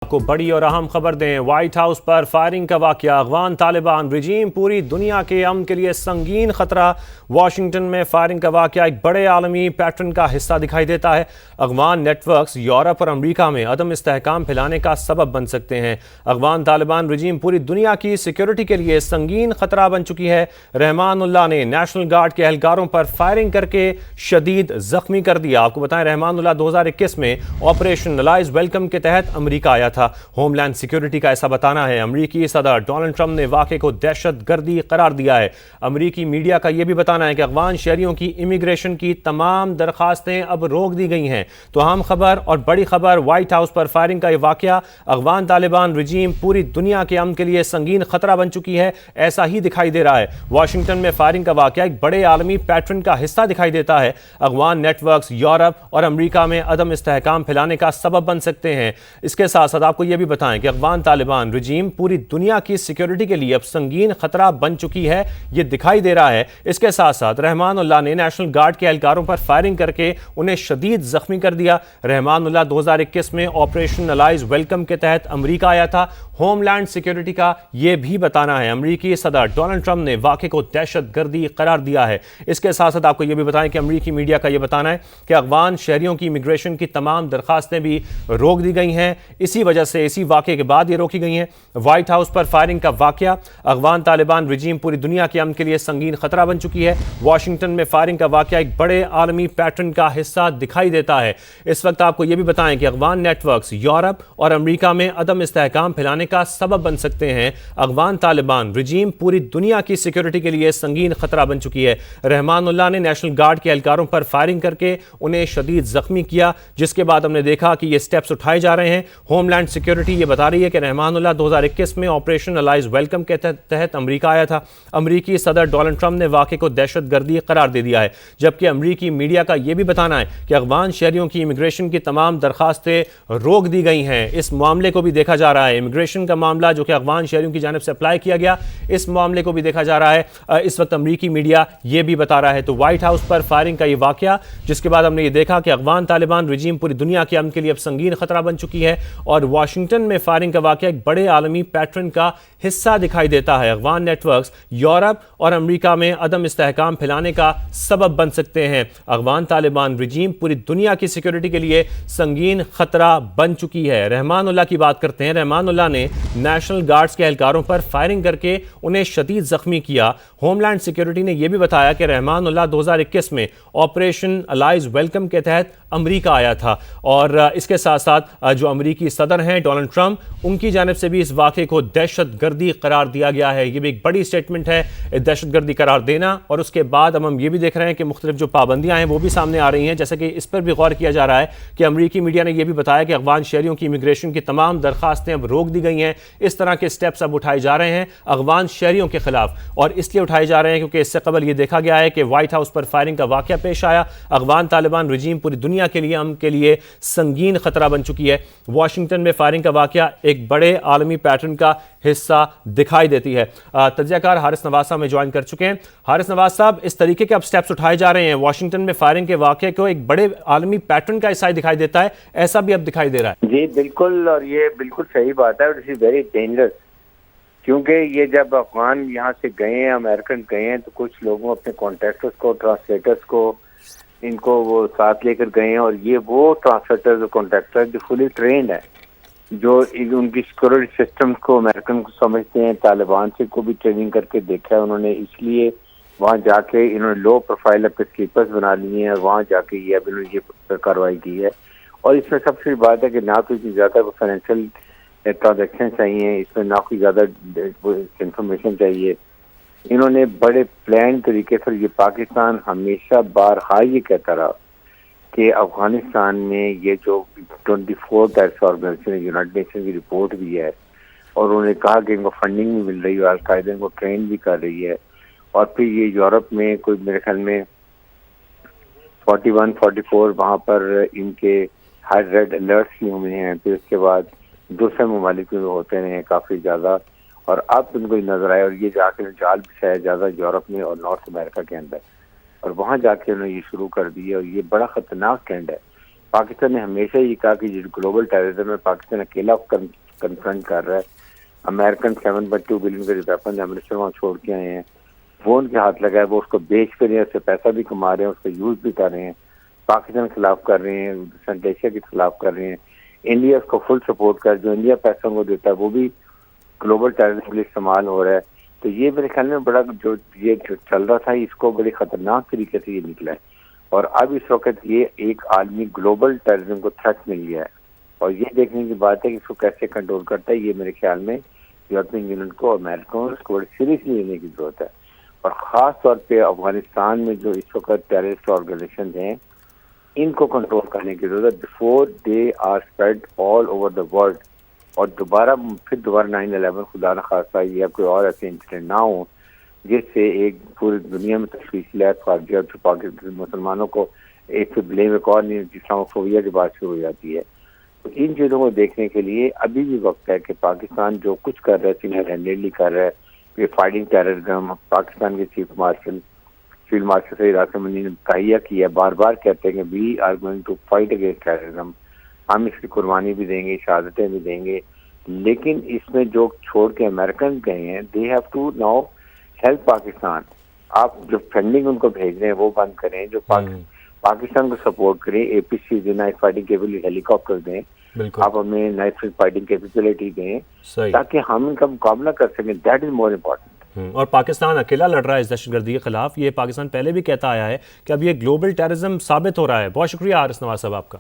को बड़ी और अहम खबर दें। व्हाइट हाउस पर फायरिंग का वाकया, अफगान तालिबान रिजीम पूरी दुनिया के अमन के लिए संगीन खतरा। वाशिंगटन में फायरिंग का वाकया एक बड़े आलमी पैटर्न का हिस्सा दिखाई देता है। अफगान नेटवर्क्स यूरोप और अमेरिका में अदम इस्तेहकाम फैलाने का सबब बन सकते हैं। अफगान तालिबान रिजीम पूरी दुनिया की सिक्योरिटी के लिए संगीन खतरा बन चुकी है। रहमानुल्लाह ने नेशनल गार्ड के एहलकारों पर फायरिंग करके शदीद जख्मी कर दिया। आपको बताएं, रहमानुल्लाह 2021 में ऑपरेशन अलाइज वेलकम के तहत अमेरिका आया था। होमलैंड सिक्योरिटी का ऐसा बताना है। अमेरिकी सदर डोनाल्ड ट्रंप ने वाक़े को दहशतगर्दी करार दिया है। अमेरिकी मीडिया का यह भी बताना है कि अफगान शहरियों की इमिग्रेशन की तमाम दरखास्तें अब रोक दी गई हैं। तो अहम खबर और बड़ी खबर, व्हाइट हाउस पर फायरिंग का यह वाकया, अफगान तालिबान रिजीम पूरी दुनिया के अमन के लिए संगीन खतरा बन चुकी है, ऐसा ही दिखाई दे रहा है। वाशिंगटन में फायरिंग का वाकया एक बड़े आलमी पैटर्न का हिस्सा दिखाई देता है। अफगान नेटवर्क्स यूरोप और अमेरिका में अदम इस्तेहकाम फैलाने का सबब बन सकते हैं। इसके साथ साथ आपको यह भी बताएं कि अफगान तालिबान रिजीम पूरी दुनिया की सिक्योरिटी के लिए अब संगीन खतरा बन चुकी है, यह दिखाई दे रहा है। इसके साथ साथ रहमानुल्लाह ने नेशनल गार्ड के एहलकारों पर फायरिंग करके उन्हें शदीद जख्मी कर दिया। रहमानुल्लाह 2021 में ऑपरेशन अलाइज वेलकम के तहत अमेरिका आया था। होमलैंड सिक्योरिटी का यह भी बताना है। अमेरिकी सदर डोनाल्ड ट्रंप ने वाक़े को दहशतगर्दी करार दिया है। इसके साथ साथ आपको यह भी बताएं कि अमेरिकी मीडिया का यह बताना है कि अफगान शहरियों की इमिग्रेशन की तमाम दरखास्तें भी रोक दी गई हैं। इसी वजह से इसी वाक़े के बाद ये रोकी गई हैं। व्हाइट हाउस पर फायरिंग का वाकया, अफगान तालिबान रिजीम पूरी दुनिया के अमन के लिए संगीन खतरा बन चुकी है। वाशिंगटन में फायरिंग का वाकया एक बड़े आलमी पैटर्न का हिस्सा दिखाई देता है। इस वक्त आपको यह भी बताएं कि अफगान नेटवर्क्स यूरोप और अमेरिका में अदम इस्तेहकाम फैलाने का सबब बन सकते हैं। अफगान तालिबान रिजीम पूरी दुनिया की सिक्योरिटी के लिए संगीन खतरा बन चुकी है। रहमानुल्लाह ने नेशनल गार्ड के एहलकारों पर फायरिंग करके उन्हें शदीद जख्मी किया, जिसके बाद हमने देखा कि ये स्टेप्स उठाए जा रहे हैं। होमलैंड सिक्योरिटी ये बता रही है कि रहमानुल्लाह 2021 में ऑपरेशन अलाइज वेलकम के तहत अमेरिका आया था। अमेरिकी सदर डोनाल्ड ट्रंप ने वाक़े को दहशतगर्दी करार दे दिया है, जबकि अमेरिकी मीडिया का यह भी बताना है कि अफगान शहरियों की इमिग्रेशन की तमाम दरखास्तें रोक दी गई हैं। इस मामले को भी देखा जा रहा है। इमिग्रेशन का मामला जो कि अफगान शहरियों की जानिब से अप्लाई किया गया, इस मामले को भी देखा जा रहा है। इस वक्त अमेरिकी मीडिया यह भी बता रहा है। तो व्हाइट हाउस पर फायरिंग का यह वाकया, जिसके बाद हमने ये देखा कि अफगान तालिबान रिजीम पूरी दुनिया के अमन के लिए अब संगीन खतरा बन चुकी है। और वाशिंगटन में फायरिंग का वाकया एक बड़े आलमी पैटर्न का हिस्सा दिखाई देता है। अफगान नेटवर्क्स यूरोप और अमेरिका में अदम इस्तेहकाम फैलाने का सबब बन सकते हैं। अफगान तालिबान रिजीम पूरी दुनिया की सिक्योरिटी के लिए संगीन खतरा बन चुकी है। रहमानुल्लाह की बात करते हैं। रहमानुल्लाह ने नेशनल गार्ड्स के एहलकारों पर फायरिंग करके उन्हें शदीद जख्मी किया। होमलैंड सिक्योरिटी ने यह भी बताया कि रहमानुल्लाह 2021 में ऑपरेशन अलाइज वेलकम के तहत अमेरिका आया था। और इसके साथ साथ जो अमेरिकी सदर हैं डोनाल्ड ट्रंप, उनकी जानिब से भी इस वाक़े को दहशतगर्दी करार दिया गया है। ये भी एक बड़ी स्टेटमेंट है, दहशतगर्दी करार देना। और उसके बाद अब हम ये भी देख रहे हैं कि मुख्तलिफ जो पाबंदियां हैं वो भी सामने आ रही हैं। जैसे कि इस पर भी गौर किया जा रहा है कि अमेरिकी मीडिया ने यह भी बताया कि अफगान शहरियों की इमिग्रेशन की तमाम दरखास्तें अब रोक दी गई हैं। इस तरह के स्टेप्स अब उठाए जा रहे हैं अफगान शहरियों के खिलाफ, और इसलिए उठाए जा रहे हैं क्योंकि इससे कबल ये देखा गया है कि व्हाइट हाउस पर फायरिंग का वाकया पेश आया। अफगान तालिबान रिजीम पूरी दुनिया के लिए अमन के लिए संगीन खतरा बन चुकी है। वाशिंगटन में फायरिंग का वाकया एक बड़े आलमी पैटर्न का हिस्सा दिखाई देती है। तज्ज़ियाकार हारिस नवाज साहब में ज्वाइन कर चुके हैं। हारिस नवाज साहब, इस तरीके के अब स्टेप्स उठाए जा रहे हैं। वाशिंगटन में फायरिंग के वाकये को एक बड़े आलमी पैटर्न का हिस्सा दिखाई देता है, ऐसा भी अब दिखाई दे रहा है। जी बिल्कुल, और ये बिल्कुल सही बात है। इट इज वेरी डेंजरस, क्योंकि ये जब अफगान यहाँ से गए हैं, अमेरिकन गए हैं, तो कुछ लोगों अपने कॉन्ट्रैक्टर्स को, ट्रांसलेटर्स को, इनको वो साथ लेकर गए हैं। और ये वो ट्रांसलेटर्स और कॉन्ट्रैक्टर जो फुली ट्रेंड है, जो उनकी सिक्योरिटी सिस्टम को अमेरिकन को समझते हैं। तालिबान से को भी ट्रेनिंग करके देखा है उन्होंने, इसलिए वहाँ जाके इन्होंने लो प्रोफाइल अपने स्लीपर्स बना लिए हैं और वहाँ जाके ये अब इन्होंने ये कार्रवाई की है। और इसमें सबसे बात है कि ना तो इतनी ज़्यादा फाइनेंशियल ट्रांजेक्शन चाहिए, इसमें ना कोई ज़्यादा इंफॉर्मेशन चाहिए। इन्होंने बड़े प्लान तरीके से, ये पाकिस्तान हमेशा बारहा ये कहता रहा कि अफगानिस्तान में ये जो 24 टेररिस्ट ऑर्गेनाइजेशन है, यूनाइटेड नेशन की रिपोर्ट भी है, और उन्होंने कहा कि इनको फंडिंग भी मिल रही है, अल-कायदा इनको ट्रेन भी कर रही है। और फिर ये यूरोप में कोई मेरे ख्याल में 41-44 वहाँ पर इनके हाई रेड अलर्ट्स भी हुए हैं। फिर उसके बाद दूसरे ममालिक में होते रहे काफ़ी ज़्यादा, और अब उनको नजर आया और ये जाके जाल बिछाया ज़्यादा यूरोप में और नॉर्थ अमेरिका के अंदर, और वहाँ जाके उन्होंने ये शुरू कर दिया। और ये बड़ा ख़तरनाक ट्रेंड है, पाकिस्तान ने हमेशा ये कहा कि जो ग्लोबल टेररिज्म है पाकिस्तान अकेला कन्फ्रंट कर रहा है। अमेरिकन 7.2 बिलियन का जो वेपन अमृतसर वहाँ छोड़ के आए हैं वो उनके हाथ लगा है, वो उसको बेच कर रहे हैं, उससे पैसा भी कमा रहे हैं, उसका यूज भी कर रहे हैं, पाकिस्तान के खिलाफ कर रहे हैं, सेंट एशिया के खिलाफ कर रहे हैं। इंडिया उसको फुल सपोर्ट कर, जो इंडिया पैसा वो देता है वो भी ग्लोबल टेररिज्म के लिए इस्तेमाल हो रहा है। तो ये मेरे ख्याल में बड़ा जो चल रहा था इसको बड़ी खतरनाक तरीके से ये निकला है और अब इस वक्त ये एक आदमी ग्लोबल टेररिज्म को थ्रेट मिल गया है और ये देखने की बात है कि इसको कैसे कंट्रोल करता है। ये मेरे ख्याल में यूरोपियन यूनियन को, अमेरिका को इसको बड़ी सीरियसली लेने की जरूरत है और ख़ास तौर पे अफगानिस्तान में जो इस वक्त टेररिस्ट ऑर्गेनाइजेशन हैं इनको कंट्रोल करने की जरूरत है before they are spread all over the world और दोबारा 9/11 खुदा न खास्ता या कोई और ऐसे इंसिडेंट ना हो जिससे एक पूरी दुनिया में तशवीश लाए पाकिस्तान मुसलमानों को एक से ब्लेम एक और नहीं इस्लामोफोबिया की बात शुरू हो जाती है। तो इन चीज़ों को देखने के लिए अभी भी वक्त है कि पाकिस्तान जो कुछ कर रहा है सिंगल हैंडेडली कर रहा है, ये फाइटिंग टेररिज्म पाकिस्तान के फील्ड मार्शल सईद आसिम अली ने तहिया किया, बार बार कहते हैं कि we are going to fight against terrorism, हम इसकी कुर्बानी भी देंगे, शहादतें भी देंगे। लेकिन इसमें जो छोड़ के अमेरिकन गए हैं they have to now help Pakistan. आप जो फंडिंग उनको भेज रहे हैं वो बंद करें, जो पाकिस्तान को सपोर्ट करें, APC night fighting capability helicopter दें, आप हमें नाइट फाइटिंग कैपेबिलिटी दें ताकि हम इनका मुकाबला कर सकें। That is more important. और पाकिस्तान अकेला लड़ रहा है इस दहशतगर्दी के खिलाफ, ये पाकिस्तान पहले भी कहता आया है कि अब ये ग्लोबल टेररिज्म साबित हो रहा है। बहुत शुक्रिया आरिस नवाज साहब आपका।